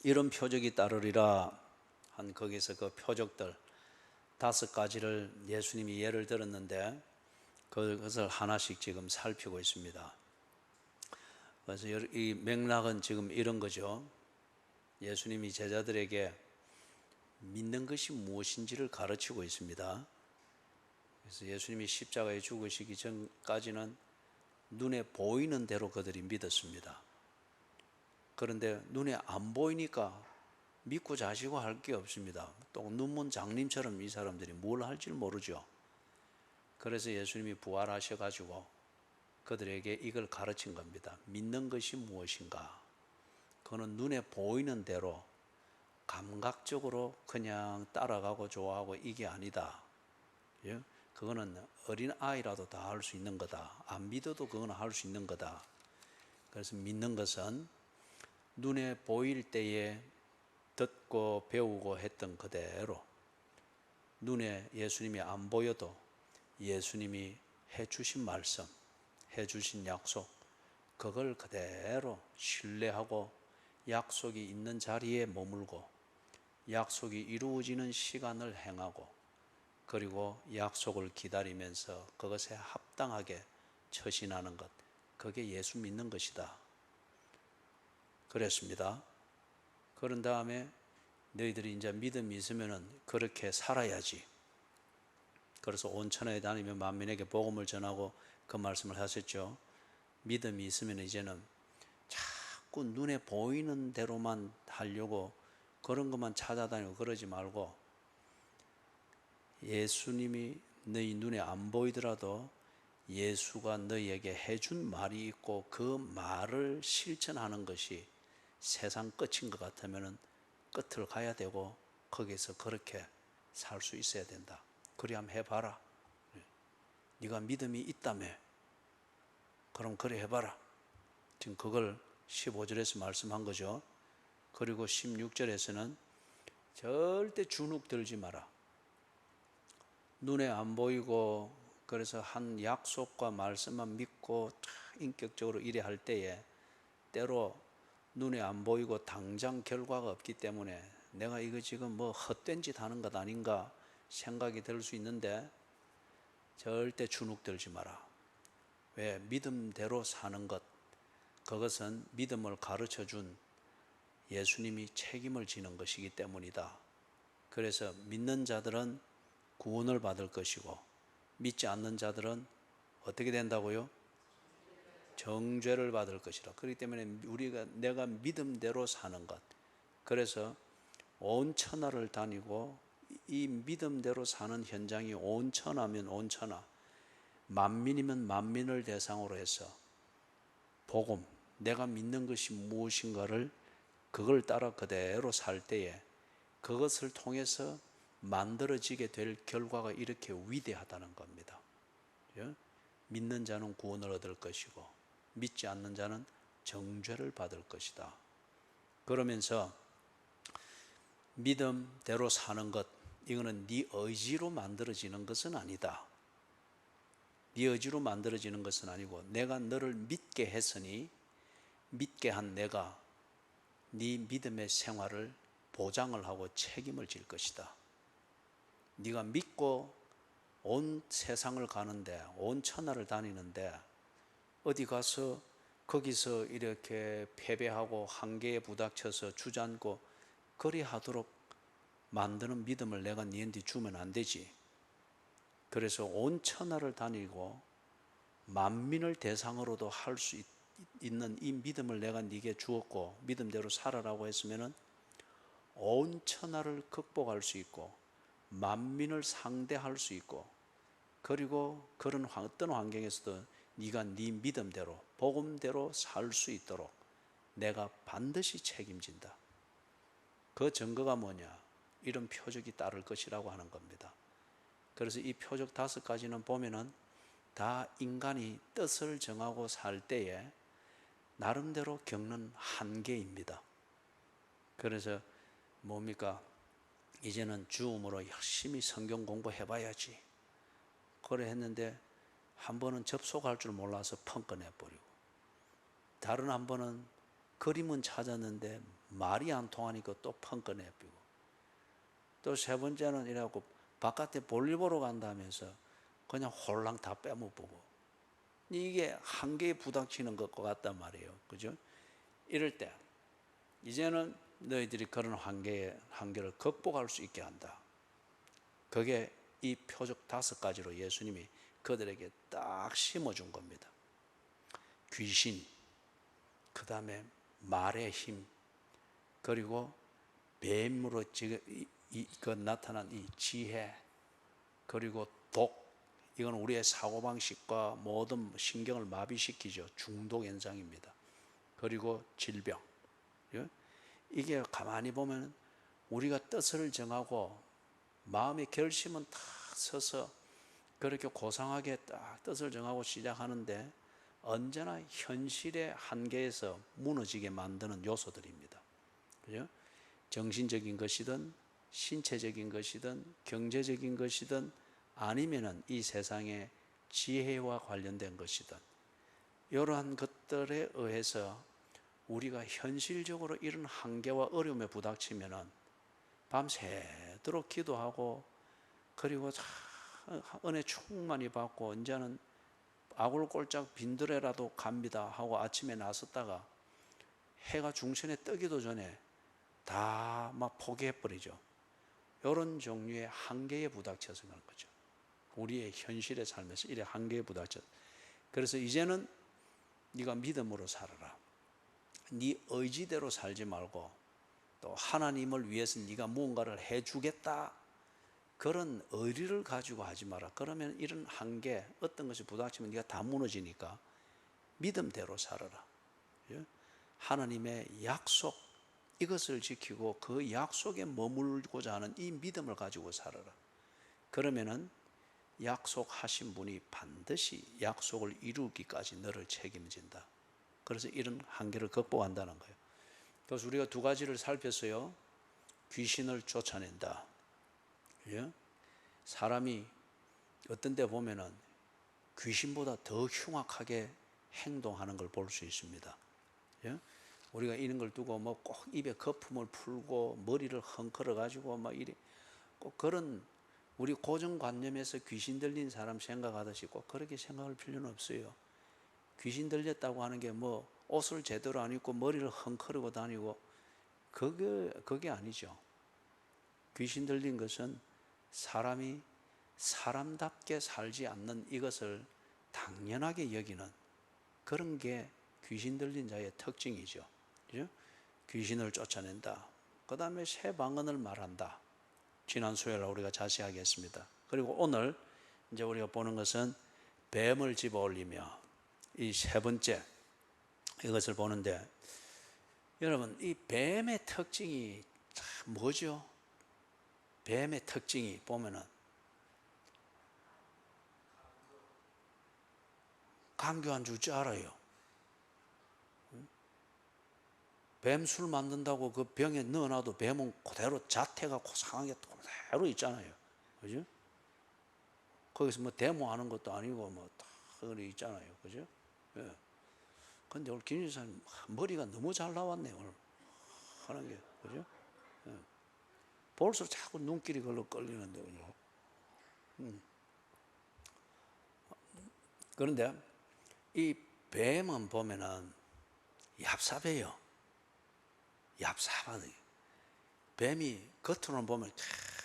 이런 표적이 따르리라 한 거기서 그 표적들 5가지를 예수님이 예를 들었는데 그것을 하나씩 지금 살피고 있습니다. 그래서 이 맥락은 지금 이런 거죠. 예수님이 제자들에게 믿는 것이 무엇인지를 가르치고 있습니다. 그래서 예수님이 십자가에 죽으시기 전까지는 눈에 보이는 대로 그들이 믿었습니다. 그런데 눈에 안 보이니까 믿고 자시고 할 게 없습니다. 또 눈먼 장님처럼 이 사람들이 뭘 할지 모르죠. 그래서 예수님이 부활하셔가지고 그들에게 이걸 가르친 겁니다. 믿는 것이 무엇인가? 그거는 눈에 보이는 대로 감각적으로 그냥 따라가고 좋아하고 이게 아니다. 예? 그거는 어린 아이라도 다 할 수 있는 거다. 안 믿어도 그거는 할 수 있는 거다. 그래서 믿는 것은 눈에 보일 때에 듣고 배우고 했던 그대로, 눈에 예수님이 안 보여도 예수님이 해주신 말씀, 해주신 약속, 그걸 그대로 신뢰하고 약속이 있는 자리에 머물고 약속이 이루어지는 시간을 행하고 그리고 약속을 기다리면서 그것에 합당하게 처신하는 것, 그게 예수 믿는 것이다. 그랬습니다. 그런 다음에 너희들이 이제 믿음이 있으면 그렇게 살아야지. 그래서 온 천하에 다니며 만민에게 복음을 전하고 그 말씀을 하셨죠. 믿음이 있으면 이제는 자꾸 눈에 보이는 대로만 하려고 그런 것만 찾아다니고 그러지 말고 예수님이 너희 눈에 안 보이더라도 예수가 너희에게 해준 말이 있고 그 말을 실천하는 것이 세상 끝인 것 같으면 끝을 가야 되고 거기서 그렇게 살 수 있어야 된다. 그리 한번 해봐라. 네가 믿음이 있다며 그럼 그래 해봐라. 지금 그걸 15절에서 말씀한 거죠. 그리고 16절에서는 절대 주눅 들지 마라. 눈에 안 보이고 그래서 한 약속과 말씀만 믿고 인격적으로 일에 할 때에 때로 눈에 안 보이고 당장 결과가 없기 때문에 내가 이거 지금 뭐 헛된 짓 하는 것 아닌가 생각이 들 수 있는데 절대 주눅 들지 마라. 왜? 믿음대로 사는 것, 그것은 믿음을 가르쳐 준 예수님이 책임을 지는 것이기 때문이다. 그래서 믿는 자들은 구원을 받을 것이고 믿지 않는 자들은 어떻게 된다고요? 정죄를 받을 것이라. 그렇기 때문에 내가 믿음대로 사는 것. 그래서 온 천하를 다니고 이 믿음대로 사는 현장이 온 천하면 온 천하, 만민이면 만민을 대상으로 해서 복음, 내가 믿는 것이 무엇인가를 그걸 따라 그대로 살 때에 그것을 통해서 만들어지게 될 결과가 이렇게 위대하다는 겁니다. 믿는 자는 구원을 얻을 것이고 믿지 않는 자는 정죄를 받을 것이다. 그러면서 믿음대로 사는 것, 이거는 네 의지로 만들어지는 것은 아니다. 네 의지로 만들어지는 것은 아니고 내가 너를 믿게 했으니 믿게 한 내가 네 믿음의 생활을 보장을 하고 책임을 질 것이다. 네가 믿고 온 세상을 가는데 온 천하를 다니는데 어디 가서 거기서 이렇게 패배하고 한계에 부닥쳐서 주저앉고 그리하도록 만드는 믿음을 내가 니한테 주면 안 되지. 그래서 온 천하를 다니고 만민을 대상으로도 할 수 있는 이 믿음을 내가 네게 주었고 믿음대로 살아라고 했으면은 온 천하를 극복할 수 있고 만민을 상대할 수 있고 그리고 그런 어떤 환경에서도 네가 네 믿음대로 복음대로 살 수 있도록 내가 반드시 책임진다. 그 증거가 뭐냐? 이런 표적이 따를 것이라고 하는 겁니다. 그래서 이 표적 5가지는 보면은 다 인간이 뜻을 정하고 살 때에 나름대로 겪는 한계입니다. 그래서 뭡니까? 이제는 주음으로 열심히 성경 공부해봐야지. 그래 했는데 한 번은 접속할 줄 몰라서 펑크 내버리고 다른 한 번은 그림은 찾았는데 말이 안 통하니까 또 펑크 내피고, 또 세 번째는 이래갖고 바깥에 볼일 보러 간다면서 그냥 홀랑 다 빼먹고, 이게 한계에 부닥치는 것과 같단 말이에요. 그죠? 이럴 때 이제는 너희들이 그런 한계를 극복할 수 있게 한다. 그게 이 표적 5가지로 예수님이 그들에게 딱 심어준 겁니다. 귀신, 그 다음에 말의 힘, 그리고 뱀으로 나타난 이 지혜, 그리고 독, 이건 우리의 사고방식과 모든 신경을 마비시키죠. 중독 현상입니다. 그리고 질병. 이게 가만히 보면 우리가 뜻을 정하고 마음의 결심은 딱 서서 그렇게 고상하게 딱 뜻을 정하고 시작하는데 언제나 현실의 한계에서 무너지게 만드는 요소들입니다. 그죠? 정신적인 것이든 신체적인 것이든 경제적인 것이든 아니면은 이 세상의 지혜와 관련된 것이든 이러한 것들에 의해서 우리가 현실적으로 이런 한계와 어려움에 부닥치면은 밤새도록 기도하고, 그리고 은혜 충만히 받고 이제는 아굴골짝 빈들에라도 갑니다 하고 아침에 나섰다가 해가 중천에 뜨기도 전에 다 막 포기해버리죠. 이런 종류의 한계에 부닥쳐서 그런 거죠. 우리의 현실의 삶에서 이래 한계에 부닥쳐. 그래서 이제는 네가 믿음으로 살아라. 네 의지대로 살지 말고 또 하나님을 위해서 네가 무언가를 해주겠다, 그런 의리를 가지고 하지 마라. 그러면 이런 한계, 어떤 것이 부닥치면 네가 다 무너지니까 믿음대로 살아라. 하나님의 약속, 이것을 지키고 그 약속에 머물고자 하는 이 믿음을 가지고 살아라. 그러면은 약속하신 분이 반드시 약속을 이루기까지 너를 책임진다. 그래서 이런 한계를 극복한다는 거예요. 그래서 우리가 2가지를 살폈어요. 귀신을 쫓아낸다. 사람이 어떤 데 보면은 귀신보다 더 흉악하게 행동하는 걸 볼 수 있습니다. 우리가 이런 걸 두고 뭐 꼭 입에 거품을 풀고 머리를 헝클어 가지고 막 이래, 꼭 그런 우리 고정관념에서 귀신 들린 사람 생각하듯이 꼭 그렇게 생각할 필요는 없어요. 귀신 들렸다고 하는 게 뭐 옷을 제대로 안 입고 머리를 헝클어고 다니고 그게 아니죠. 귀신 들린 것은 사람이 사람답게 살지 않는 이것을 당연하게 여기는 그런 게 귀신 들린 자의 특징이죠. 그죠? 귀신을 쫓아낸다. 그 다음에 새 방언을 말한다. 지난 수요일에 우리가 자세하게 했습니다. 그리고 오늘 이제 우리가 보는 것은 뱀을 집어 올리며, 이 3번째 이것을 보는데, 여러분 이 뱀의 특징이 뭐죠? 뱀의 특징이 보면은 강교한 줄 알아요. 뱀술 만든다고 그 병에 넣어놔도 뱀은 그대로 자태가 고상하게 그대로 있잖아요. 그죠? 거기서 뭐 데모하는 것도 아니고 뭐다 있잖아요. 그죠? 예. 근데 오늘 김 지사님 머리가 너무 잘 나왔네 오늘 하는 게. 그죠? 예. 볼수록 자꾸 눈길이 걸로 끌리는데. 그죠? 그런데 이 뱀은 보면은 얍삽해요. 얍삽하다. 뱀이 겉으로는 보면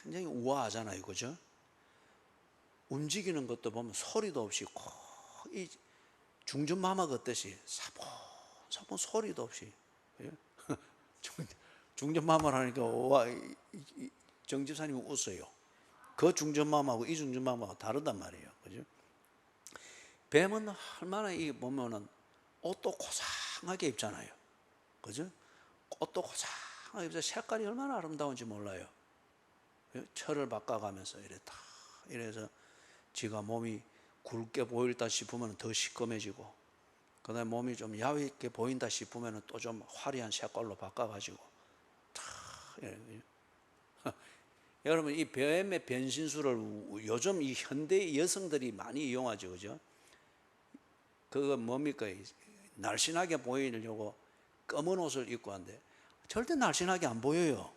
굉장히 우아하잖아요. 그죠? 움직이는 것도 보면 소리도 없이 이 중전마마 걷듯이 사본 소리도 없이. 중전마마를 하니까 와, 정 집사님이 웃어요. 그 중전마마하고 이 중전마마하고 다르단 말이에요. 그죠? 뱀은 얼마나 이 보면은 옷도 고상하게 입잖아요. 그죠? 옷도 고상하게 입어서 색깔이 얼마나 아름다운지 몰라요. 철을 바꿔가면서 이래서 지가 몸이 굵게 보일다 싶으면 더 시꺼매지고, 그 다음에 몸이 좀 야위게 보인다 싶으면 또 좀 화려한 색깔로 바꿔가지고 여러분 이 뱀의 변신술을 요즘 이 현대 여성들이 많이 이용하죠. 그죠? 그거 뭡니까? 날씬하게 보이려고 검은 옷을 입고 왔는데 절대 날씬하게 안 보여요.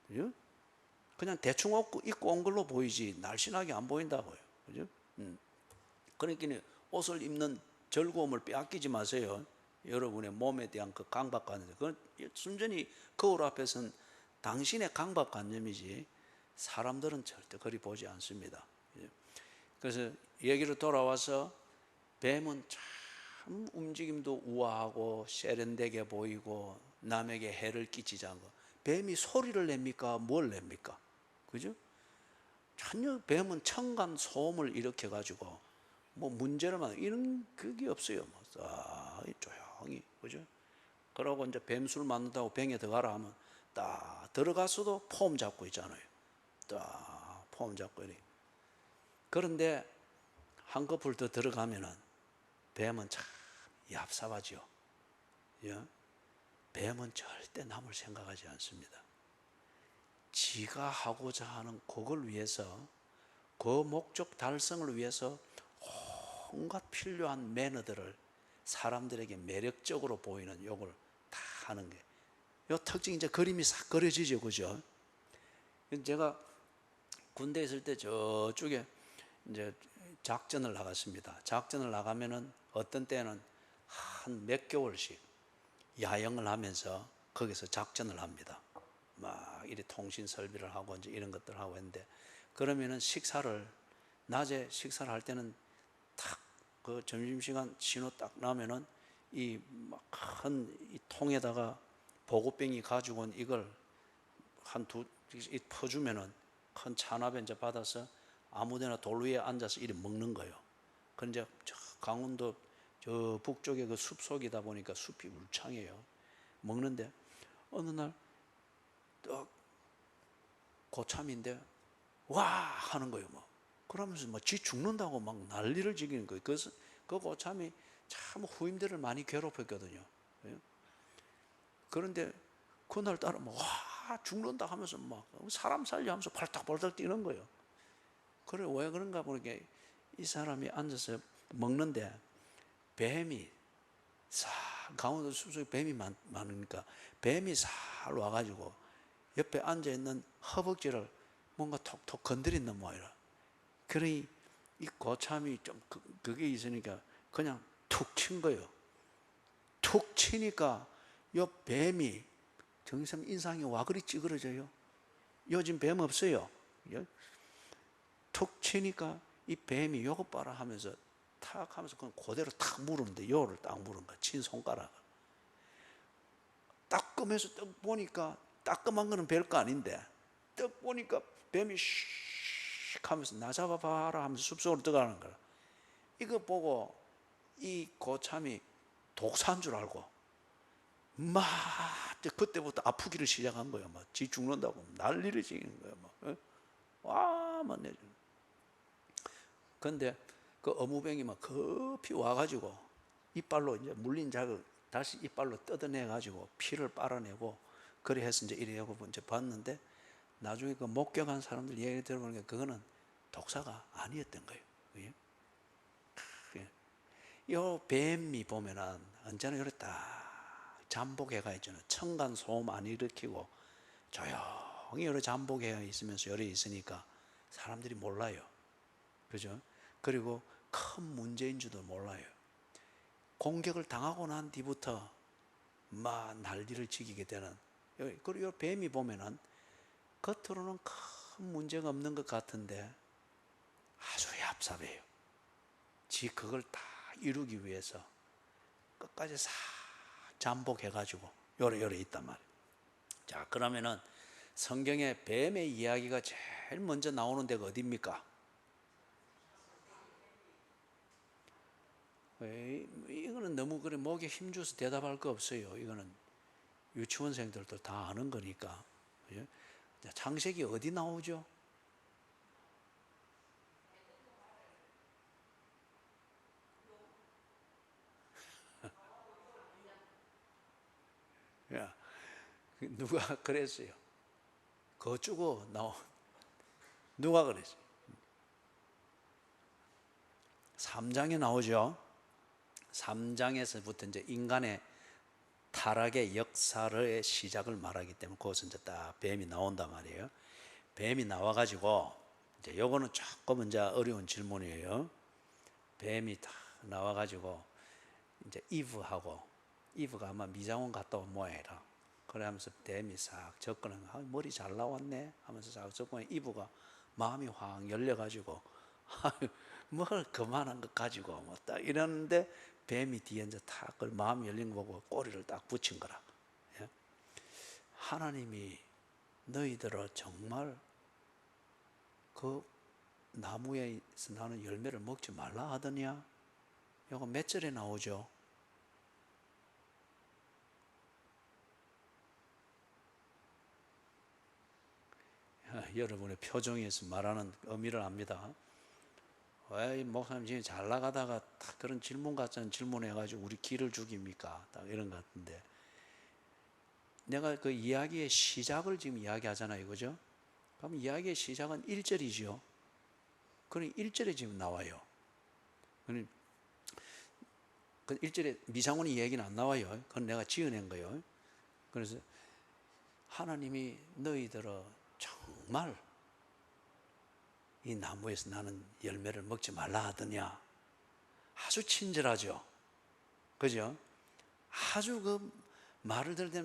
그죠? 그냥 대충 입고 온 걸로 보이지 날씬하게 안 보인다고요. 그죠? 그러니까 옷을 입는 즐거움을 빼앗기지 마세요. 여러분의 몸에 대한 그 강박관념, 그건 순전히 거울 앞에서는 당신의 강박관념이지 사람들은 절대 그리 보지 않습니다. 그래서 얘기로 돌아와서 뱀은 참 움직임도 우아하고 세련되게 보이고 남에게 해를 끼치지 않고, 뱀이 소리를 냅니까? 뭘 냅니까? 그죠? 전혀 뱀은 청간 소음을 일으켜 가지고 뭐 문제를 만 이런 그게 없어요. 뭐 조용히, 그죠? 그러고 이제 뱀술 만든다고 병에 들어가라 하면 딱 들어가서도 폼 잡고 있잖아요. 딱 폼 잡고 이래. 그런데 한꺼풀 더 들어가면은 뱀은 참 얍삽하죠. 예? 뱀은 절대 남을 생각하지 않습니다. 지가 하고자 하는 그걸 위해서, 그 목적 달성을 위해서 온갖 필요한 매너들을 사람들에게 매력적으로 보이는 요걸 다 하는 게, 요 특징 이제 그림이 싹 그려지죠, 그죠? 제가 군대 있을 때 저쪽에 이제 작전을 나갔습니다. 작전을 나가면은 어떤 때는 한 몇 개월씩 야영을 하면서 거기서 작전을 합니다. 막 이래 통신 설비를 하고 이제 이런 것들 하고 했는데, 그러면은 낮에 식사를 할 때는 딱 그 점심시간 신호 딱 나면은 이 막 큰 이 통에다가 보급병이 가지고 온 이걸 퍼주면은 큰 찬압에 이제 받아서 아무데나 돌 위에 앉아서 이렇게 먹는 거예요. 그런데 저 강원도 저 북쪽에 그 숲속이다 보니까 숲이 울창해요. 먹는데 어느 날 딱 고참인데 와 하는 거예요. 뭐 그러면서 뭐 지 죽는다고 막 난리를 지기는 거예요. 그래서 그 고참이 참 후임들을 많이 괴롭혔거든요. 그런데 그날 따라 와 죽는다 하면서 막 사람 살려 하면서 팔딱팔딱 뛰는 거예요. 그래 왜 그런가 보니까 이 사람이 앉아서 먹는데 뱀이 싹, 강원도 숲속에 뱀이 많으니까 뱀이 싹 와가지고 옆에 앉아있는 허벅지를 뭔가 톡톡 건드린단 말이야. 그러니 이 고참이 좀 그게 있으니까 그냥 툭 친 거예요. 툭 치니까 요 뱀이 정선 인상이 와 그리 찌그러져요. 요즘 뱀 없어요. 툭 치니까 이 뱀이 요것 봐라 하면서 탁 하면서 그냥 그대로 탁 물었는데, 요를 딱 물은 거야. 친 손가락을. 따끔해서 딱 보니까, 따끔한 거는 별거 아닌데 딱 보니까 뱀이 슉 하면서 나 잡아봐라 하면서 숲속으로 들어가는 거야. 이거 보고 이 고참이 독사인 줄 알고 막 그때부터 아프기를 시작한 거야. 막 지 죽는다고 난리를 지는 거야. 막 와만 내줘. 근데 그 어무뱅이 막 급히 와가지고 이빨로 이제 물린 자극 다시 이빨로 뜯어내가지고 피를 빨아내고 그래 해서 이제 이래하고 이제 봤는데, 나중에 그 목격한 사람들 얘기 들어보니까 그거는 독사가 아니었던 거예요. 요 뱀이 보면은 언제나 이렇게 딱 잠복해가 있잖아요. 청간 소음 안 일으키고 조용히 여러 잠복해 있으면서 열에 있으니까 사람들이 몰라요. 그죠? 그리고 큰 문제인 줄도 몰라요. 공격을 당하고 난 뒤부터 막 난리를 지기게 되는. 그리고 이 뱀이 보면은 겉으로는 큰 문제가 없는 것 같은데 아주 얍삽해요. 지 그걸 다 이루기 위해서 끝까지 싹 잠복해가지고 요래 있단 말이에요. 자, 그러면은 성경에 뱀의 이야기가 제일 먼저 나오는 데가 어디입니까? 이거는 너무 그래 목에 힘줘서 대답할 거 없어요. 이거는 유치원생들도 다 아는 거니까. 창세기 어디 나오죠? 누가 그랬어요? 거쭈고 나온 누가 그랬어요? 3장에 나오죠. 3장에서부터 이제 인간의 타락의 역사의 시작을 말하기 때문에 거기서 이제 딱 뱀이 나온단 말이에요. 뱀이 나와가지고 이제 요거는 조금 이제 어려운 질문이에요. 뱀이 딱 나와가지고 이제 이브가 아마 미장원 갔다 온 모양이라. 그래 하면서 뱀이 싹 접근하면 머리 잘 나왔네 하면서 싹 접근하면 이브가 마음이 확 열려가지고 뭘 그만한 것 가지고 뭐 딱 이러는데 뱀이 뒤에 이제 탁 마음이 열린 거 보고 꼬리를 딱 붙인 거라. 예? 하나님이 너희들을 정말 그 나무에서 나는 열매를 먹지 말라 하더냐? 이거 몇 절에 나오죠? 여러분의 표정에서 말하는 의미를 압니다. 왜 목사님 지금 잘 나가다가 그런 질문 같은 질문해가지고 우리 기를 죽입니까? 딱 이런 것 같은데, 내가 그 이야기의 시작을 지금 이야기하잖아요, 그죠? 그럼 이야기의 시작은 1절이죠. 그럼 1절에 지금 나와요. 그 1절에 미상원이 얘기는 안 나와요. 그건 내가 지어낸 거예요. 그래서 하나님이 너희들을 정말 이 나무에서 나는 열매를 먹지 말라 하더냐. 아주 친절하죠. 그죠? 아주 그 말을 들을 때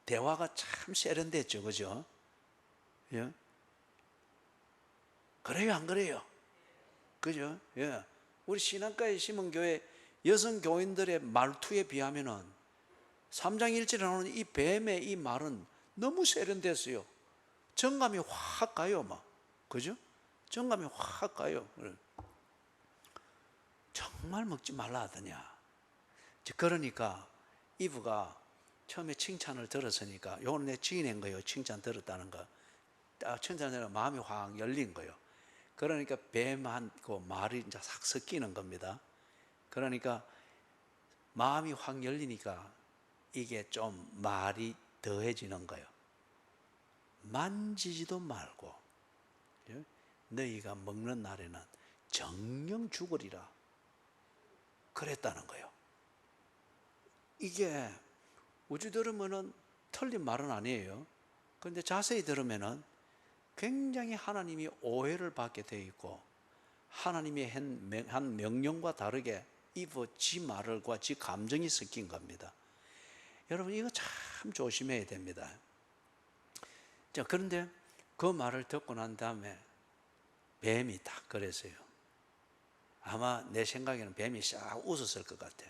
대화가 참 세련됐죠. 그죠? 예? 그래요, 안 그래요? 그죠? 예. 우리 신학가의 심은교회 여성 교인들의 말투에 비하면은 3장 1절에 나오는 이 뱀의 이 말은 너무 세련됐어요. 정감이 확 가요, 막. 그죠? 정감이 확 가요. 정말 먹지 말라 하더냐. 그러니까 이브가 처음에 칭찬을 들었으니까, 요건 내 지어낸 거예요. 칭찬 들었다는 거. 딱 칭찬을 마음이 확 열린 거예요. 그러니까 뱀하고 말이 이제 싹 섞이는 겁니다. 그러니까 마음이 확 열리니까 이게 좀 말이 더해지는 거예요. 만지지도 말고 너희가 먹는 날에는 정령 죽으리라 그랬다는 거예요. 이게 우주 들으면은 틀린 말은 아니에요. 그런데 자세히 들으면은 굉장히 하나님이 오해를 받게 되어 있고, 하나님이 한 명령과 다르게 이브 지 말과 지 감정이 섞인 겁니다. 여러분 이거 참 조심해야 됩니다. 자, 그런데 그 말을 듣고 난 다음에 뱀이 딱 그랬어요. 아마 내 생각에는 뱀이 싹 웃었을 것 같아.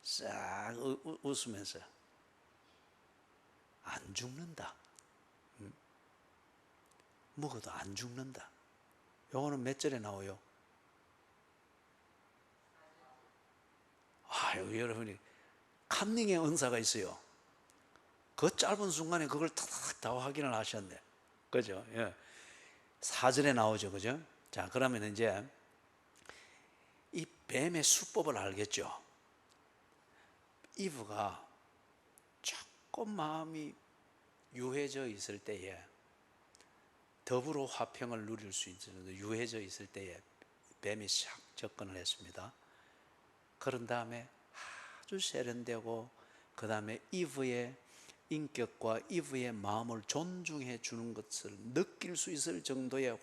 싹 웃으면서 안 죽는다. 먹어도 안 죽는다. 요거는 몇 절에 나와요? 아유, 여러분이 컨닝의 은사가 있어요. 그 짧은 순간에 그걸 다 확인을 하셨네. 그죠? 예. 4절에 나오죠. 그죠? 자, 그러면 이제 이 뱀의 수법을 알겠죠? 이브가 조금 마음이 유해져 있을 때에, 더불어 화평을 누릴 수 있는 유해져 있을 때에 뱀이 샥 접근을 했습니다. 그런 다음에 아주 세련되고, 그 다음에 이브의 인격과 이브의 마음을 존중해 주는 것을 느낄 수 있을 정도의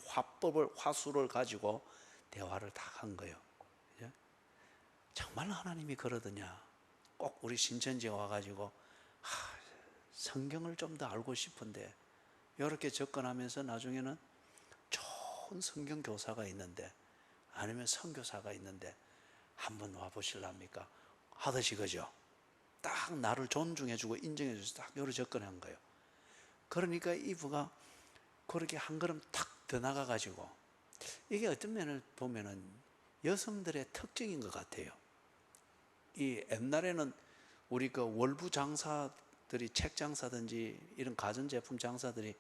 화수를 가지고 대화를 다 한 거예요. 정말 하나님이 그러더냐? 꼭 우리 신천지에 와가지고 성경을 좀 더 알고 싶은데, 이렇게 접근하면서 나중에는 좋은 성경 교사가 있는데, 아니면 선교사가 있는데 한번 와보실랍니까? 하듯이, 그죠? 딱 나를 존중해주고 인정해줘서 딱 요로 접근한 거예요. 그러니까 이브가 그렇게 한 걸음 탁 더 나가가지고, 이게 어떤 면을 보면은 여성들의 특징인 것 같아요. 이 옛날에는 우리 그 월부 장사들이, 책 장사든지 이런 가전제품 장사들이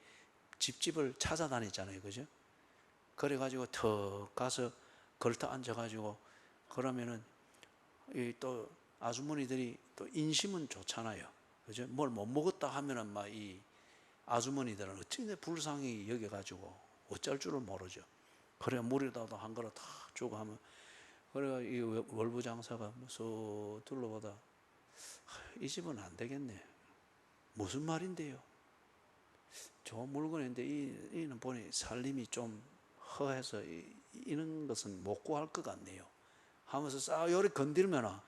집집을 찾아다녔잖아요. 그죠? 그래가지고 턱 가서 걸터 앉아가지고, 그러면은 또 아주머니들이 또 인심은 좋잖아요. 그죠? 뭘 못 먹었다 하면은 막 이 아주머니들은 어찌 불쌍히 여겨가지고 어쩔 줄을 모르죠. 그래 물에다도 한 그릇 다 주고 하면, 그래가 이 월부 장사가 쏙 둘러보다 이 집은 안 되겠네. 무슨 말인데요? 좋은 물건인데 이는 보니 살림이 좀 허해서 이런 것은 못 구할 것 같네요 하면서 싹 요리 건들면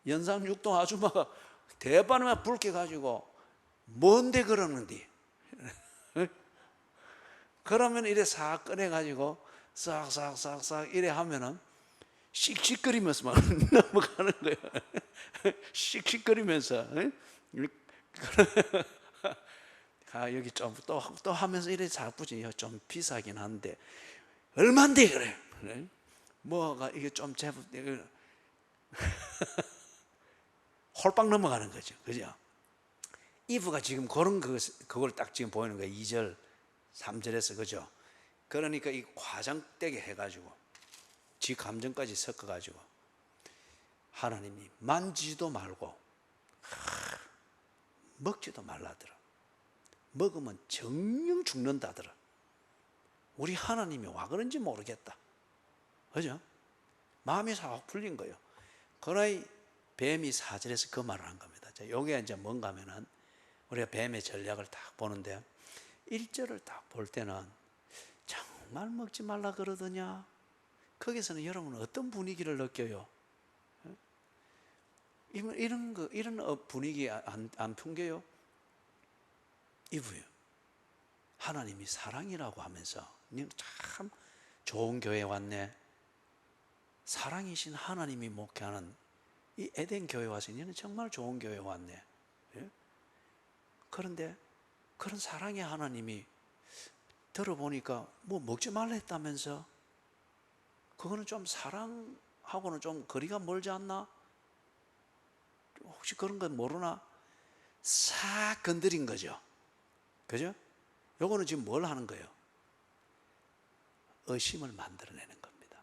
연산육동 아줌마가 대바람에 불게 가지고 뭔데 그러는디 그러면 이래 싹 꺼내 가지고 싹싹싹싹 이래 하면은 씩씩거리면서 막 넘어가는 거예요. 씩씩거리면서 여기 좀 또 하면서 이래 자꾸지. 좀 비싸긴 한데 얼만데 그래. 뭐가 이게 좀 제법 홀빵 넘어가는 거죠. 그죠? 이브가 지금 그런 그걸 딱 지금 보이는 거예요. 2절 3절에서. 그죠? 그러니까 이 과장되게 해가지고 지 감정까지 섞어가지고 하나님이 만지지도 말고 먹지도 말라더라. 먹으면 정령 죽는다더라. 우리 하나님이 와 그런지 모르겠다. 그죠? 마음이 싹 풀린 거예요. 그러나 뱀이 4절에서 그 말을 한 겁니다. 여기가 이제 뭔가 하면은 우리가 뱀의 전략을 딱 보는데 1절을 딱 볼 때는 정말 먹지 말라 그러더냐? 거기서는 여러분은 어떤 분위기를 느껴요? 이런 분위기 안 풍겨요? 이브요. 하나님이 사랑이라고 하면서 참 좋은 교회 왔네. 사랑이신 하나님이 목회하는 이 에덴 교회 와서 너는 정말 좋은 교회 왔네. 그런데 그런 사랑의 하나님이 들어보니까 뭐 먹지 말라 했다면서 그거는 좀 사랑하고는 좀 거리가 멀지 않나? 혹시 그런 건 모르나? 싹 건드린 거죠. 그죠? 요거는 지금 뭘 하는 거예요? 의심을 만들어내는 겁니다.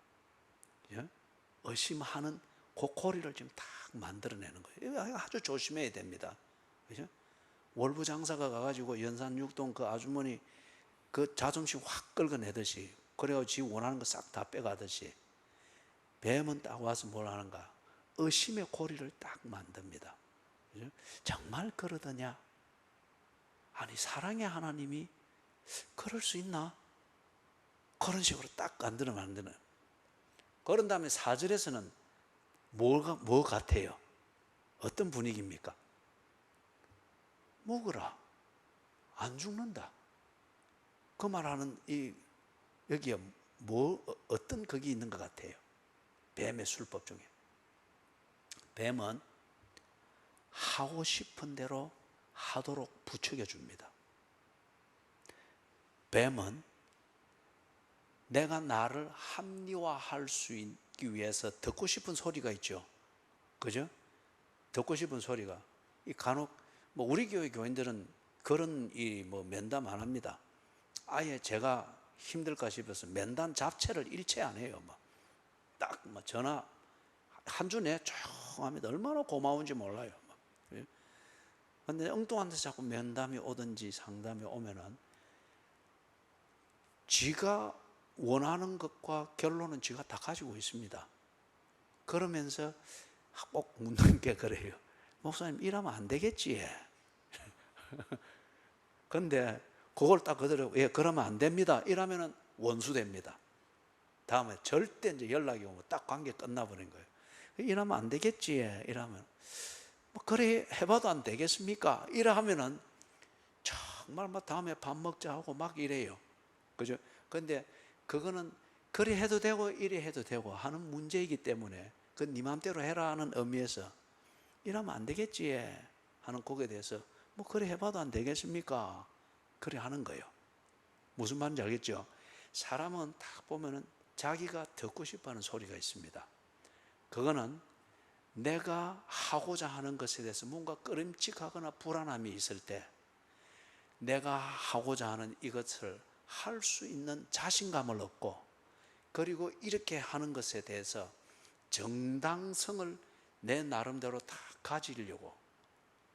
의심하는 그 고리를 지금 딱 만들어내는 거예요. 이거 아주 조심해야 됩니다. 그죠? 월부 장사가 가가지고 연산육동 그 아주머니 그 자존심 확 긁어내듯이 그래가지고 지 원하는 거 싹 다 빼가듯이 뱀은 딱 와서 뭘 하는가? 의심의 고리를 딱 만듭니다. 그죠? 정말 그러더냐? 아니 사랑의 하나님이 그럴 수 있나? 그런 식으로 딱 만드는. 그런 다음에 4절에서는 뭐 같아요? 어떤 분위기입니까? 먹으라. 안 죽는다. 그 말하는 여기에 어떤 것이 있는 것 같아요? 뱀의 술법 중에. 뱀은 하고 싶은 대로 하도록 부추겨 줍니다. 뱀은 내가 나를 합리화할 수 있기 위해서 듣고 싶은 소리가 있죠. 그죠? 듣고 싶은 소리가 간혹 우리 교회 교인들은 그런 면담 안 합니다. 아예 제가 힘들까 싶어서 면담 자체를 일체 안 해요. 딱 전화 한 주 내에 조용합니다. 얼마나 고마운지 몰라요. 그런데 엉뚱한 데서 자꾸 면담이 오든지 상담이 오면은 지가 원하는 것과 결론은 지가 다 가지고 있습니다. 그러면서 꼭 묻는 게 그래요. 목사님 이러면 안 되겠지. 근데 그걸 딱 그대로 그러면 안 됩니다. 이러면은 원수됩니다. 다음에 절대 이제 연락이 오면 딱 관계 끝나버린 거예요. 이러면 안 되겠지. 이러면 그래 해봐도 안 되겠습니까? 이라 하면은 정말 다음에 밥 먹자 하고 막 이래요. 그죠? 근데 그거는 그래 해도 되고 이래 해도 되고 하는 문제이기 때문에 그 네 맘대로 해라 하는 의미에서 이러면 안 되겠지 하는 거기에 대해서 그래 해봐도 안 되겠습니까? 그래 하는 거예요. 무슨 말인지 알겠죠? 사람은 딱 보면은 자기가 듣고 싶어 하는 소리가 있습니다. 그거는 내가 하고자 하는 것에 대해서 뭔가 꺼림칙하거나 불안함이 있을 때 내가 하고자 하는 이것을 할 수 있는 자신감을 얻고 그리고 이렇게 하는 것에 대해서 정당성을 내 나름대로 다 가지려고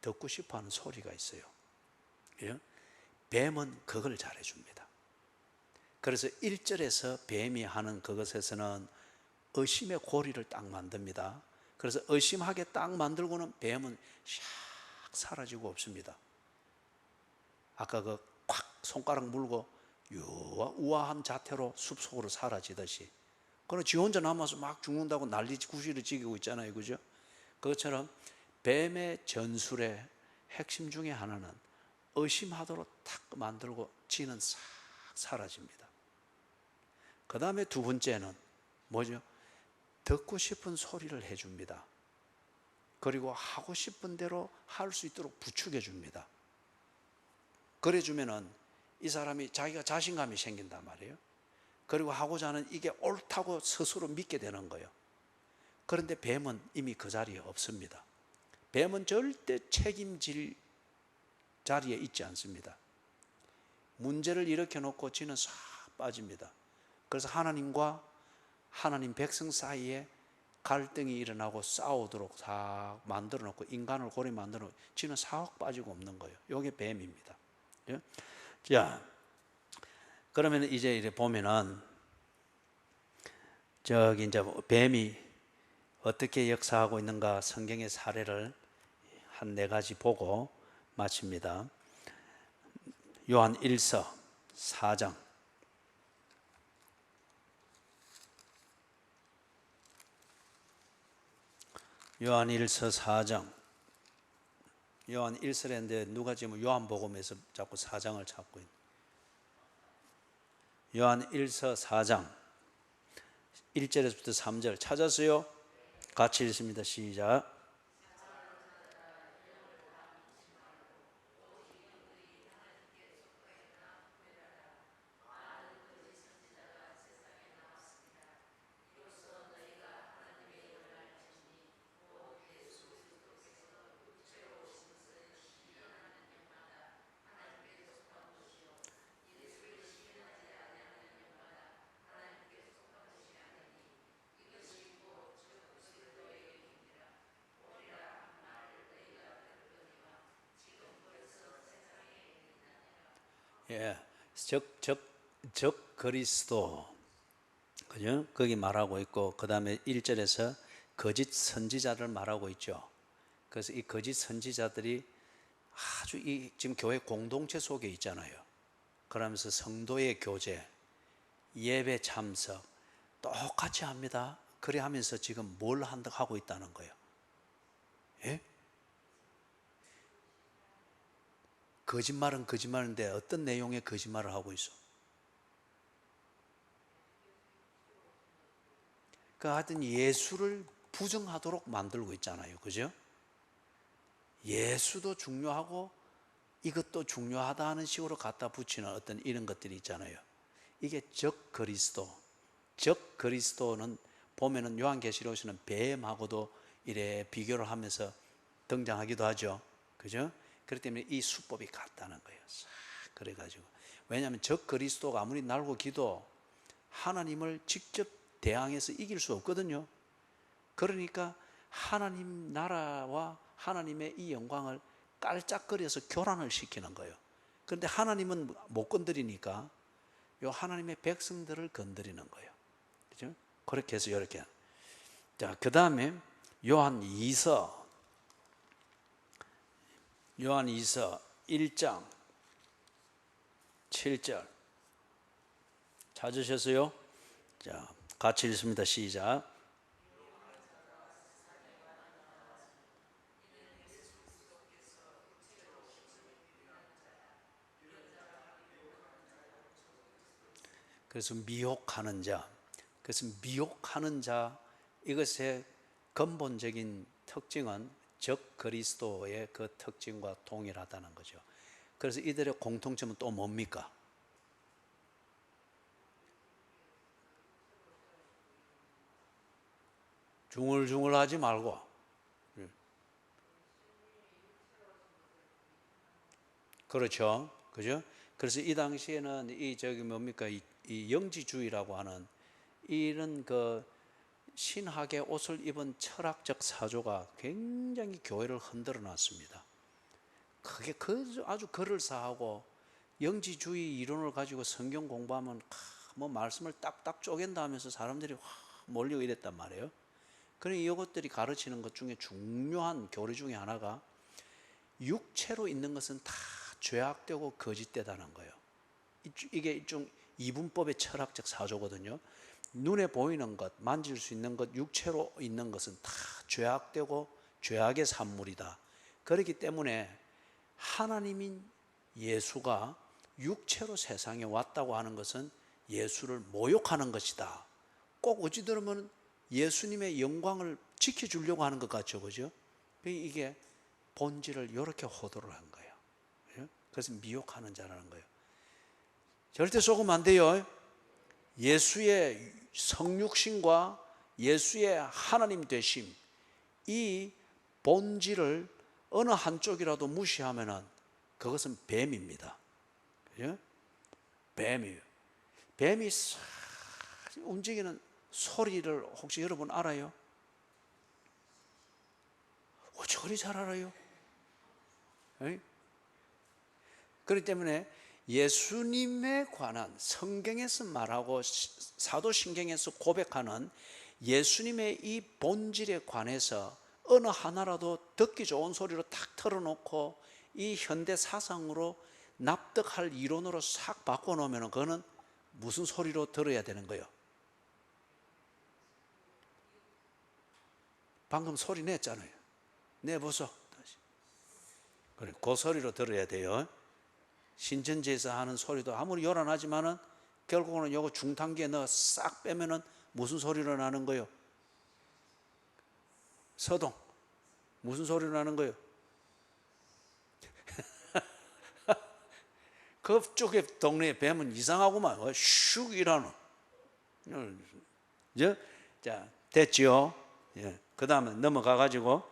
듣고 싶어 하는 소리가 있어요. 뱀은 그걸 잘해줍니다. 그래서 1절에서 뱀이 하는 그것에서는 의심의 고리를 딱 만듭니다. 그래서 의심하게 딱 만들고는 뱀은 샥 사라지고 없습니다. 아까 그 콱 손가락 물고 우아한 자태로 숲속으로 사라지듯이. 그럼 지 혼자 남아서 막 죽는다고 난리 구실을 지기고 있잖아요. 그죠? 그것처럼 뱀의 전술의 핵심 중에 하나는 의심하도록 탁 만들고 지는 싹 사라집니다. 그 다음에 두 번째는 뭐죠? 듣고 싶은 소리를 해줍니다. 그리고 하고 싶은 대로 할 수 있도록 부추겨 줍니다. 그래주면은 이 사람이 자기가 자신감이 생긴단 말이에요. 그리고 하고자 하는 이게 옳다고 스스로 믿게 되는 거예요. 그런데 뱀은 이미 그 자리에 없습니다. 뱀은 절대 책임질 자리에 있지 않습니다. 문제를 일으켜 놓고 지는 싹 빠집니다. 그래서 하나님과 하나님 백성 사이에 갈등이 일어나고 싸우도록 다 만들어 놓고 인간을 고리 만들어 놓고 지는 싹 빠지고 없는 거예요. 이게 뱀입니다. 자, 그러면 이제 이렇게 보면은 저기 이제 뱀이 어떻게 역사하고 있는가 성경의 사례를 한 4가지 보고 마칩니다. 요한 1서 4장. 요한 1서 4장. 요한 1서인데 누가 지금 요한복음에서 자꾸 4장을 찾고 있는. 요한 1서 4장 1절에서부터 3절 찾았어요? 같이 읽습니다. 시작. 예, 적 그리스도, 그죠? 거기 말하고 있고, 그 다음에 1절에서 거짓 선지자를 말하고 있죠. 그래서 이 거짓 선지자들이 아주 지금 교회 공동체 속에 있잖아요. 그러면서 성도의 교제, 예배 참석 똑같이 합니다. 그래 하면서 지금 뭘 하고 있다는 거예요? 예? 거짓말은 거짓말인데 어떤 내용의 거짓말을 하고 있어? 그 하여튼 예수를 부정하도록 만들고 있잖아요. 그죠? 예수도 중요하고 이것도 중요하다는 식으로 갖다 붙이는 어떤 이런 것들이 있잖아요. 이게 적 그리스도. 적 그리스도는 보면은 요한계시록에서는 뱀하고도 이래 비교를 하면서 등장하기도 하죠. 그죠? 그렇기 때문에 이 수법이 같다는 거예요. 그래가지고. 왜냐하면 적 그리스도가 아무리 날고 기도 하나님을 직접 대항해서 이길 수 없거든요. 그러니까 하나님 나라와 하나님의 이 영광을 깔짝거려서 교란을 시키는 거예요. 그런데 하나님은 못 건드리니까 요 하나님의 백성들을 건드리는 거예요. 그죠? 그렇게 해서 이렇게. 자, 그 다음에 요한 2서 1장 7절 찾으셨어요? 자, 같이 읽습니다. 시작. 그래서 미혹하는 자. 그래서 미혹하는 자, 이것의 근본적인 특징은 적 그리스도의 그 특징과 동일하다는 거죠. 그래서 이들의 공통점은 또 뭡니까? 중얼중얼 하지 말고. 그렇죠. 그죠? 그래서 이 당시에는 뭡니까? 이 영지주의라고 하는 이런 그 신학의 옷을 입은 철학적 사조가 굉장히 교회를 흔들어 놨습니다. 그게 아주 그럴싸하고 영지주의 이론을 가지고 성경 공부하면 뭐 말씀을 딱딱 쪼갠다 하면서 사람들이 확 몰리고 이랬단 말이에요. 그러니 이것들이 가르치는 것 중에 중요한 교리 중에 하나가 육체로 있는 것은 다 죄악되고 거짓되다는 거예요. 이게 일종 이분법의 철학적 사조거든요. 눈에 보이는 것, 만질 수 있는 것, 육체로 있는 것은 다 죄악되고 죄악의 산물이다. 그렇기 때문에 하나님인 예수가 육체로 세상에 왔다고 하는 것은 예수를 모욕하는 것이다. 꼭 어찌 들으면 예수님의 영광을 지켜주려고 하는 것 같죠, 그죠? 이게 본질을 이렇게 호도를 한 거예요. 그래서 미혹하는 자라는 거예요. 절대 속으면 안 돼요. 예수의 성육신과 예수의 하나님 되심, 이 본질을 어느 한쪽이라도 무시하면은 그것은 뱀입니다. 그죠? 뱀이에요. 뱀이 싹 움직이는 소리를 혹시 여러분 알아요? 저리 잘 알아요. 그렇기 때문에 예수님에 관한 성경에서 말하고 사도신경에서 고백하는 예수님의 이 본질에 관해서 어느 하나라도 듣기 좋은 소리로 탁 털어놓고 이 현대 사상으로 납득할 이론으로 싹 바꿔놓으면 그거는 무슨 소리로 들어야 되는 거예요? 방금 소리 냈잖아요. 내보소. 다시. 그래, 그 소리로 들어야 돼요. 신천지에서 하는 소리도 아무리 요란하지만은 결국은 요거 중탕기에 넣어 싹 빼면은 무슨 소리로 나는 거예요? 서동. 무슨 소리로 나는 거예요? 그쪽에 동네에 뱀은 이상하구만. 슉 이라노. 자, 됐지요? 예. 그 다음에 넘어가 가지고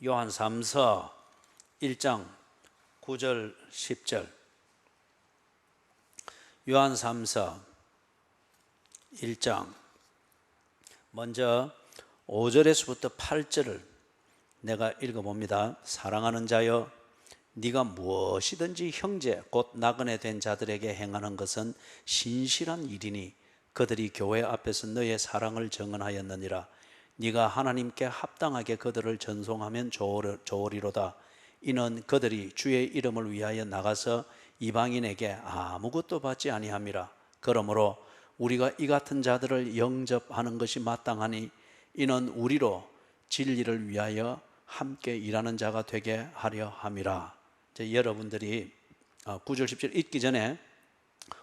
요한 3서 1장 9절 10절. 요한 3서 1장 먼저 5절에서부터 8절을 내가 읽어봅니다. 사랑하는 자여, 네가 무엇이든지 형제 곧 나그네 된 자들에게 행하는 것은 신실한 일이니 그들이 교회 앞에서 너의 사랑을 증언하였느니라. 네가 하나님께 합당하게 그들을 전송하면 좋으리로다. 이는 그들이 주의 이름을 위하여 나가서 이방인에게 아무것도 받지 아니함이라. 그러므로 우리가 이 같은 자들을 영접하는 것이 마땅하니 이는 우리로 진리를 위하여 함께 일하는 자가 되게 하려 함이라. 여러분들이 9절 10절 읽기 전에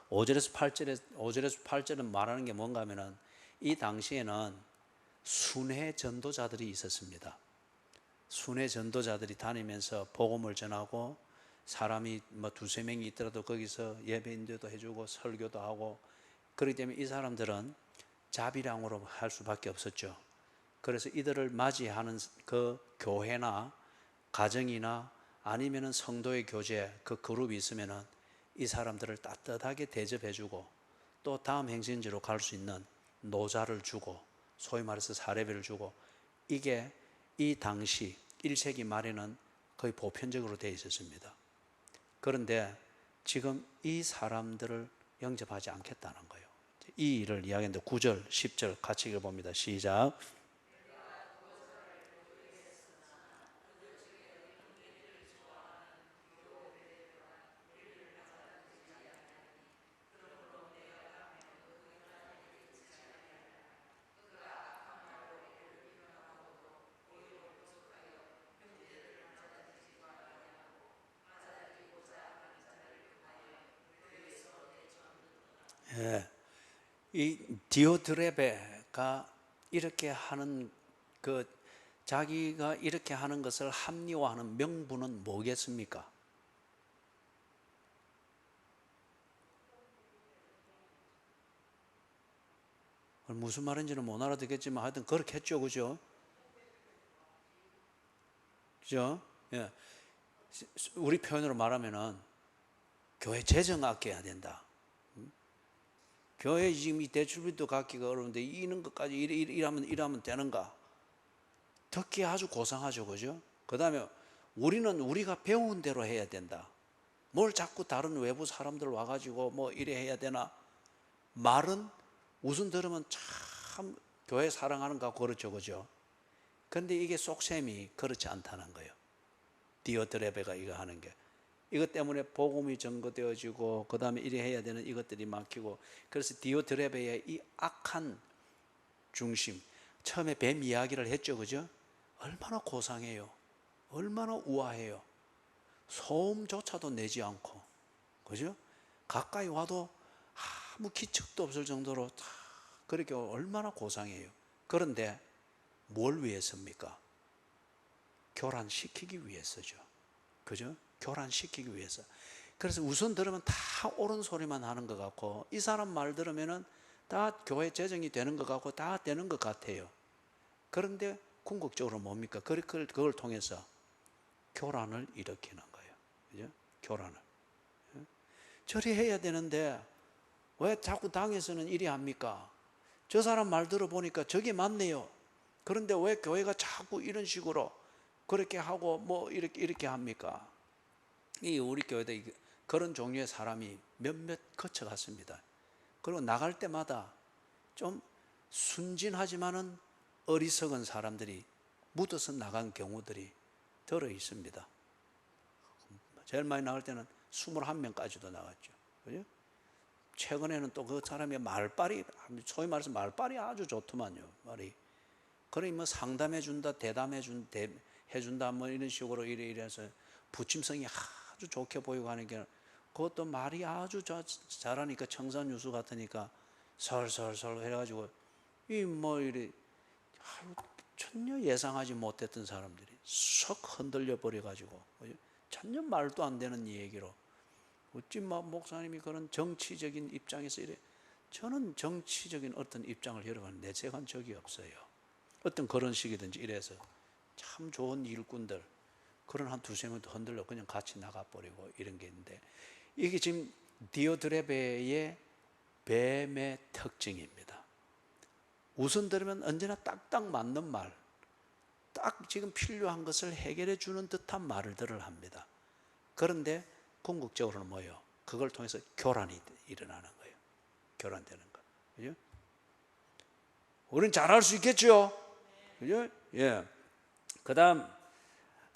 5절에서 8절은 말하는 게 뭔가 하면은 이 당시에는 순회 전도자들이 있었습니다. 순회 전도자들이 다니면서 복음을 전하고 사람이 뭐 두세 명이 있더라도 거기서 예배 인도도 해주고 설교도 하고, 그렇기 때문에 이 사람들은 자비량으로 할 수밖에 없었죠. 그래서 이들을 맞이하는 그 교회나 가정이나 아니면은 성도의 교제 그 그룹이 있으면은 이 사람들을 따뜻하게 대접해주고 또 다음 행신지로 갈 수 있는 노자를 주고 소위 말해서 사례비를 주고, 이게 이 당시 1세기 말에는 거의 보편적으로 되어 있었습니다. 그런데 지금 이 사람들을 영접하지 않겠다는 거예요. 이 일을 이야기했는데 9절 10절 같이 읽어봅니다. 시작. 이 디오드레베가 이렇게 하는 그 자기가 이렇게 하는 것을 합리화하는 명분은 뭐겠습니까? 무슨 말인지는 못 알아듣겠지만 하여튼 그렇게 했죠, 그죠? 그죠? 예. 우리 표현으로 말하면은 교회 재정 아껴야 된다. 교회 지금 이 대출비도 갚기가 어려운데 이런 것까지 이러면 되는가? 듣기 아주 고상하죠, 그죠? 그 다음에 우리는 우리가 배운 대로 해야 된다. 뭘 자꾸 다른 외부 사람들 와가지고 뭐 이래 해야 되나? 말은 우선 들으면 참 교회 사랑하는 것 같고 그렇죠, 그죠? 그런데 이게 속셈이 그렇지 않다는 거예요. 디오드레베가 이거 하는 게. 이것 때문에 복음이 전거되어지고 그 다음에 이래 해야 되는 이것들이 막히고, 그래서 디오드레베의 이 악한 중심, 처음에 뱀 이야기를 했죠, 그죠? 얼마나 고상해요. 얼마나 우아해요. 소음조차도 내지 않고, 그죠? 가까이 와도 아무 기척도 없을 정도로 다 그렇게 얼마나 고상해요. 그런데 뭘 위해서입니까? 교란시키기 위해서죠. 그죠? 교란시키기 위해서. 그래서 우선 들으면 다 옳은 소리만 하는 것 같고, 이 사람 말 들으면은 다 교회 재정이 되는 것 같고 다 되는 것 같아요. 그런데 궁극적으로 뭡니까? 그걸 통해서 교란을 일으키는 거예요. 그죠? 교란을. 저리 해야 되는데 왜 자꾸 당에서는 이리 합니까? 저 사람 말 들어보니까 저게 맞네요. 그런데 왜 교회가 자꾸 이런 식으로 그렇게 하고 뭐 이렇게 합니까? 이 우리 교회도 그런 종류의 사람이 몇몇 거쳐갔습니다. 그리고 나갈 때마다 좀 순진하지만은 어리석은 사람들이 묻어서 나간 경우들이 들어 있습니다. 제일 많이 나갈 때는 21명까지도 나갔죠. 그죠? 최근에는 또 그 사람의 말빨이, 소위 말해서 말빨이 아주 좋더만요. 말이. 그러니 뭐 상담해준다, 해준다, 뭐 이런 식으로 이래서 부침성이 아주 좋게 보이고 하는 게, 그것도 말이 아주 잘하니까 청산유수 같으니까 설설설 해가지고 이 뭐 이래 전혀 예상하지 못했던 사람들이 썩 흔들려 버려가지고 전혀 말도 안 되는 얘기로, 어찌 목사님이 그런 정치적인 입장에서 이래. 저는 정치적인 어떤 입장을 여러분 내세한 적이 없어요. 어떤 그런 식이든지 이래서 참 좋은 일꾼들 그런 한 두세 명도 흔들려 그냥 같이 나가버리고 이런 게 있는데, 이게 지금 디오드레베의 뱀의 특징입니다. 우선 들으면 언제나 딱딱 맞는 말, 딱 지금 필요한 것을 해결해 주는 듯한 말들을 합니다. 그런데 궁극적으로는 뭐예요? 그걸 통해서 교란이 일어나는 거예요. 교란되는 거. 그죠? 우리는 잘할 수 있겠죠? 그죠? 예. 그 다음,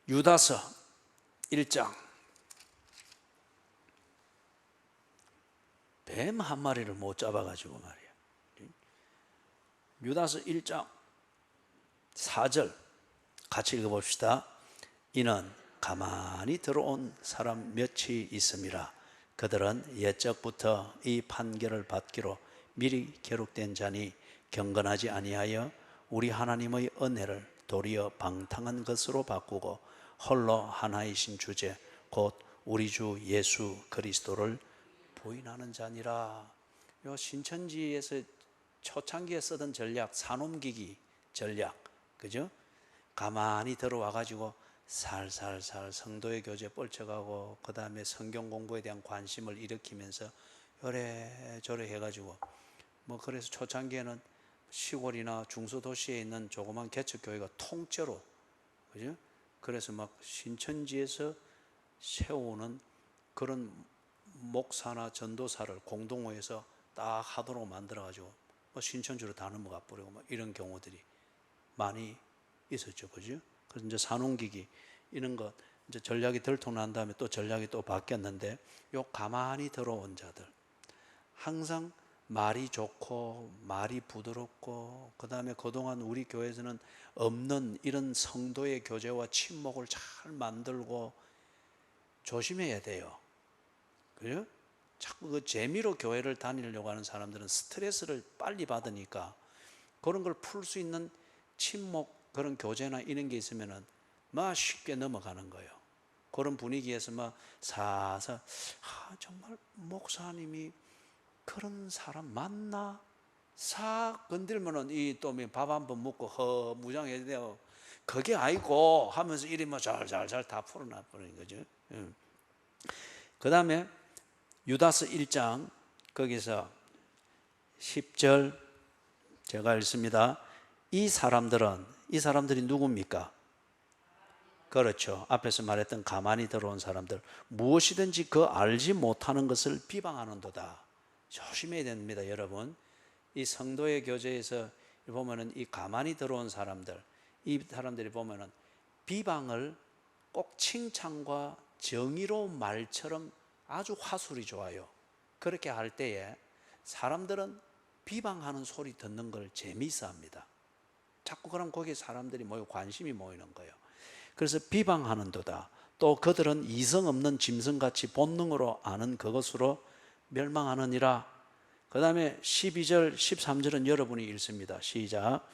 유다서 1장. 뱀 한 마리를 못 잡아가지고 말이에요. 유다서 1장 4절 같이 읽어봅시다. 이는 가만히 들어온 사람 몇이 있음이라. 그들은 옛적부터 이 판결을 받기로 미리 기록된 자니 경건하지 아니하여 우리 하나님의 은혜를 도리어 방탕한 것으로 바꾸고 홀로 하나이신 주제 곧 우리 주 예수 그리스도를 부인하는 자니라. 요 신천지에서 초창기에 쓰던 전략, 산옮기기 전략, 그죠? 가만히 들어와 가지고 살살살 성도의 교제에 뻘쳐가고 그 다음에 성경 공부에 대한 관심을 일으키면서 요래저래 해가지고, 뭐 그래서 초창기에는 시골이나 중소도시에 있는 조그만 개척교회가 통째로, 그죠? 그래서 막 신천지에서 세우는 그런 목사나 전도사를 공동호에서 딱 하도록 만들어가지고 뭐 신천지로 다 넘어가 버리고 뭐 이런 경우들이 많이 있었죠, 그죠? 그래서 이제 산옮기기 이런 것 이제 전략이 들통난 다음에 또 전략이 또 바뀌었는데, 요 가만히 들어온 자들, 항상 말이 좋고 말이 부드럽고 그 다음에 그동안 우리 교회에서는 없는 이런 성도의 교제와 친목을 잘 만들고 조심해야 돼요. 그죠? 자꾸 그 재미로 교회를 다니려고 하는 사람들은 스트레스를 빨리 받으니까 그런 걸 풀 수 있는 친목, 그런 교제나 이런 게 있으면은 막 쉽게 넘어가는 거예요. 그런 분위기에서 막 사서 정말 목사님이 그런 사람 맞나? 싹 건들면은 이 또 밥 한 번 먹고 허무장해야 돼요. 그게 아니고 하면서 이리 뭐 잘잘잘 다 풀어놔 버리는 거죠. 그 다음에 유다서 1장 거기서 10절 제가 읽습니다. 이 사람들이 누굽니까? 그렇죠. 앞에서 말했던 가만히 들어온 사람들, 무엇이든지 그 알지 못하는 것을 비방하는도다. 조심해야 됩니다, 여러분. 이 성도의 교제에서 보면은 이 가만히 들어온 사람들, 이 사람들이 보면은 비방을 꼭 칭찬과 정의로운 말처럼 아주 화술이 좋아요. 그렇게 할 때에 사람들은 비방하는 소리 듣는 걸 재미있어 합니다. 자꾸 그럼 거기에 사람들이 모여 관심이 모이는 거예요. 그래서 비방하는도다. 또 그들은 이성 없는 짐승같이 본능으로 아는 그것으로 멸망하느니라. 그 다음에 12절 13절은 여러분이 읽습니다. 시작.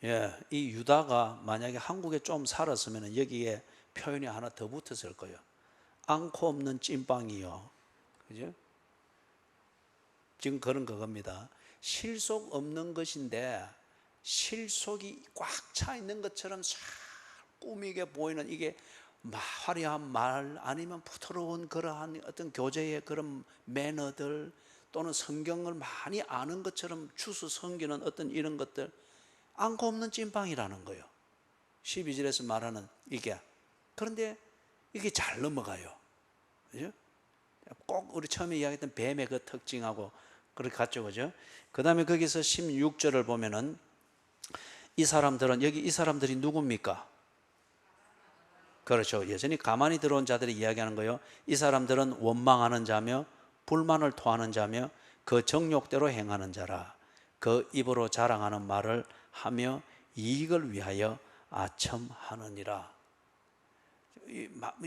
예, 이 유다가 만약에 한국에 좀 살았으면 여기에 표현이 하나 더 붙었을 거예요. 앙코 없는 찐빵이요. 그죠? 지금 그런 그겁니다. 실속 없는 것인데 실속이 꽉 차 있는 것처럼 싹 꾸미게 보이는 이게 화려한 말 아니면 부드러운 그러한 어떤 교제의 그런 매너들 또는 성경을 많이 아는 것처럼 추수 섬기는 어떤 이런 것들 앙코 없는 찐빵이라는 거예요. 12절에서 말하는 이게. 그런데 이게 잘 넘어가요. 그죠? 꼭 우리 처음에 이야기했던 뱀의 그 특징하고 그렇게 같죠. 그죠? 그 다음에 거기서 16절을 보면은 이 사람들은, 여기 이 사람들이 누굽니까? 그렇죠. 여전히 가만히 들어온 자들이 이야기하는 거예요. 이 사람들은 원망하는 자며 불만을 토하는 자며 그 정욕대로 행하는 자라. 그 입으로 자랑하는 말을 하며 이익을 위하여 아첨하느니라.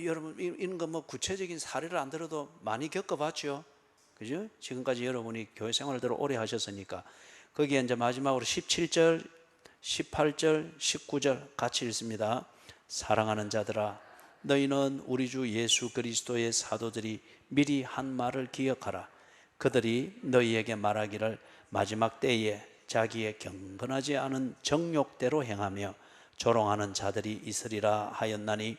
여러분 이런 거 뭐 구체적인 사례를 안 들어도 많이 겪어봤죠. 그죠? 지금까지 여러분이 교회 생활들을 오래 하셨으니까 거기에 이제 마지막으로 17절, 18절, 19절 같이 읽습니다. 사랑하는 자들아, 너희는 우리 주 예수 그리스도의 사도들이 미리 한 말을 기억하라. 그들이 너희에게 말하기를 마지막 때에 자기의 경건하지 않은 정욕대로 행하며 조롱하는 자들이 있으리라 하였나니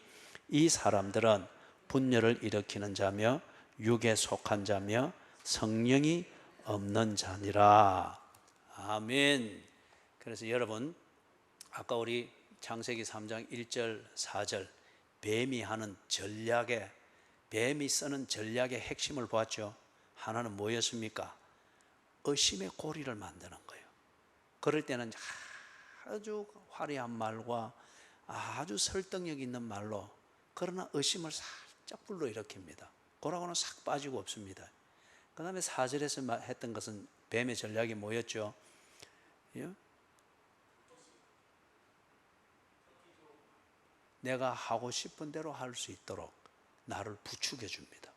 이 사람들은 분열을 일으키는 자며 육에 속한 자며 성령이 없는 자니라. 아멘. 그래서 여러분 아까 우리 창세기 3장 1절 4절 뱀이 쓰는 전략의 핵심을 보았죠. 하나는 뭐였습니까? 의심의 고리를 만드는 거예요. 그럴 때는 아주 화려한 말과 아주 설득력 있는 말로 그러나 의심을 살짝 불러일으킵니다. 그러고는 싹 빠지고 없습니다. 그 다음에 4절에서 했던 것은 뱀의 전략이 뭐였죠? 내가 하고 싶은 대로 할 수 있도록 나를 부추겨 줍니다.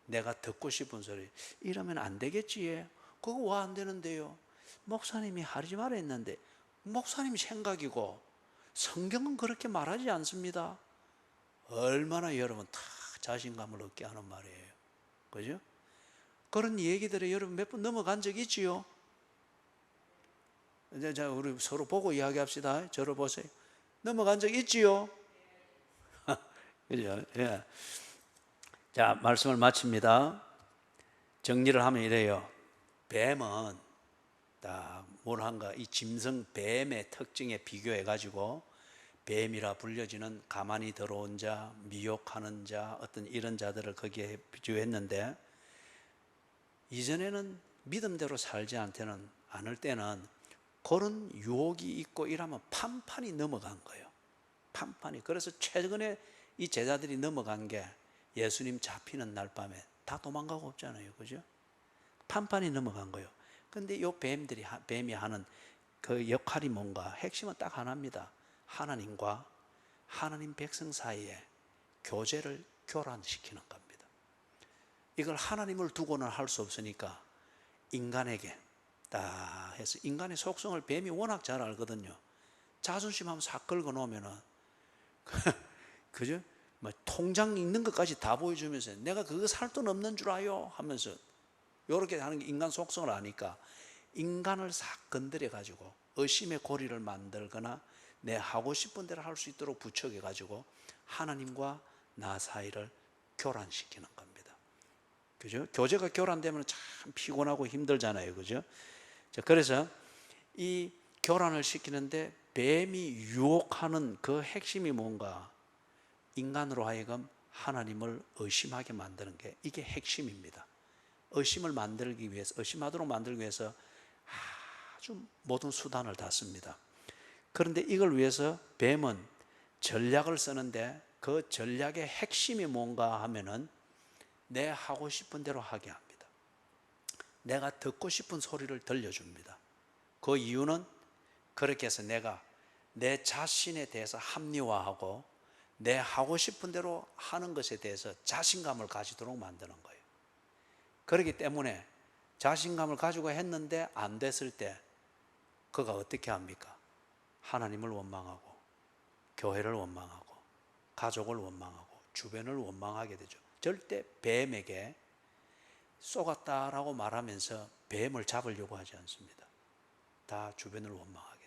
내가 듣고 싶은 소리 이러면 안 되겠지. 그거 왜 안 되는데요? 목사님이 하지 말라 했는데 목사님 생각이고 성경은 그렇게 말하지 않습니다. 얼마나 여러분 다 자신감을 얻게 하는 말이에요. 그죠? 그런 얘기들에 여러분 몇 번 넘어간 적 있지요? 이제 자 우리 서로 보고 이야기합시다. 저를 보세요. 넘어간 적 있지요? 그죠? 예. 자, 말씀을 마칩니다. 정리를 하면 이래요. 뱀은 뭘 한가? 이 짐승 뱀의 특징에 비교해 가지고 뱀이라 불려지는 가만히 들어온 자, 미혹하는 자, 어떤 이런 자들을 거기에 비교했는데 이전에는 믿음대로 살지 않을 때는 그런 유혹이 있고 이러면 판판이 넘어간 거예요. 판판이. 그래서 최근에 이 제자들이 넘어간 게 예수님 잡히는 날 밤에 다 도망가고 없잖아요. 그죠? 판판이 넘어간 거예요. 근데 이 뱀이 하는 그 역할이 뭔가? 핵심은 딱 하나입니다. 하나님과 하나님 백성 사이에 교제를 교란시키는 겁니다. 이걸 하나님을 두고는 할 수 없으니까 인간에게 딱 해서 인간의 속성을 뱀이 워낙 잘 알거든요. 자존심 한번 싹 긁어 놓으면은 그죠? 뭐 통장 있는 것까지 다 보여주면서 내가 그거 살 돈 없는 줄 아요 하면서 이렇게 하는 게 인간 속성을 아니까 인간을 싹 건드려 가지고 의심의 고리를 만들거나 내 하고 싶은 대로 할 수 있도록 부추겨 가지고 하나님과 나 사이를 교란시키는 겁니다. 그죠? 교제가 교란되면 참 피곤하고 힘들잖아요. 그죠? 자, 그래서 이 교란을 시키는데 뱀이 유혹하는 그 핵심이 뭔가? 인간으로 하여금 하나님을 의심하게 만드는 게 이게 핵심입니다. 의심을 만들기 위해서, 의심하도록 만들기 위해서 아주 모든 수단을 다 씁니다. 그런데 이걸 위해서 뱀은 전략을 쓰는데 그 전략의 핵심이 뭔가 하면은 내 하고 싶은 대로 하게 합니다. 내가 듣고 싶은 소리를 들려줍니다. 그 이유는 그렇게 해서 내가 내 자신에 대해서 합리화하고 내 하고 싶은 대로 하는 것에 대해서 자신감을 가지도록 만드는 거예요. 그렇기 때문에 자신감을 가지고 했는데 안 됐을 때 그가 어떻게 합니까? 하나님을 원망하고 교회를 원망하고 가족을 원망하고 주변을 원망하게 되죠. 절대 뱀에게 쏘갔다라고 말하면서 뱀을 잡으려고 하지 않습니다. 다 주변을 원망하게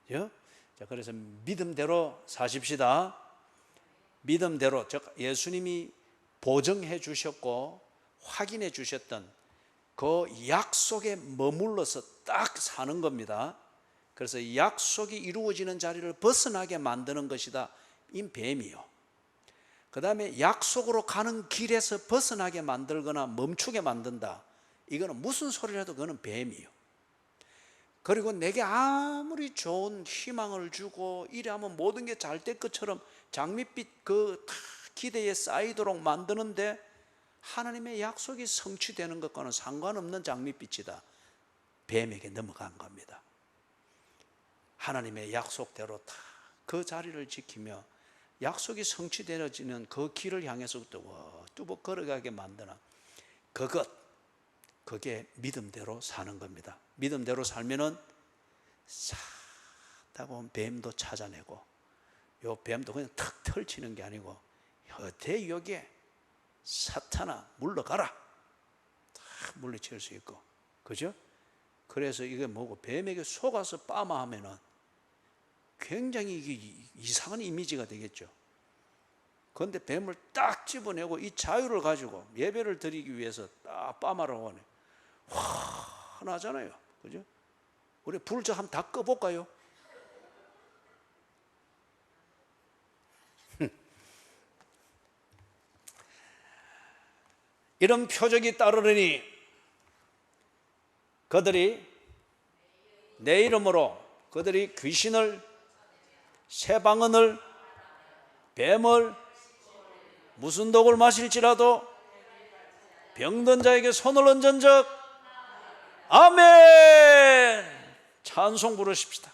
되죠. 자, 그래서 믿음대로 사십시다. 믿음대로, 즉 예수님이 보증해 주셨고 확인해 주셨던 그 약속에 머물러서 딱 사는 겁니다. 그래서 약속이 이루어지는 자리를 벗어나게 만드는 것이다. 이 뱀이요. 그 다음에 약속으로 가는 길에서 벗어나게 만들거나 멈추게 만든다. 이거는 무슨 소리라도 그거는 뱀이요. 그리고 내게 아무리 좋은 희망을 주고 이래하면 모든 게 잘 될 것처럼 장밋빛 그 기대에 쌓이도록 만드는데 하나님의 약속이 성취되는 것과는 상관없는 장밋빛이다. 뱀에게 넘어간 겁니다. 하나님의 약속대로 다 그 자리를 지키며 약속이 성취되어지는 그 길을 향해서 뚜벅 걸어가게 만드는 그게 믿음대로 사는 겁니다. 믿음대로 살면은 싹다고 뱀도 찾아내고, 요 뱀도 그냥 탁 털치는 게 아니고 여태 여기에 사탄아 물러가라 탁 물리칠 수 있고, 그죠? 그래서 이게 뭐고, 뱀에게 속아서 빠마하면은 굉장히 이게 이상한 이미지가 되겠죠. 그런데 뱀을 딱 집어내고 이 자유를 가지고 예배를 드리기 위해서 딱 빠마라고 하네. 화나잖아요. 그죠? 우리 불 좀 한번 다 꺼볼까요? 이런 표적이 따르리니 그들이 내 이름으로 그들이 귀신을, 새방언을, 뱀을, 무슨 독을 마실지라도 병든 자에게 손을 얹은 적 아멘. 찬송 부르십시다.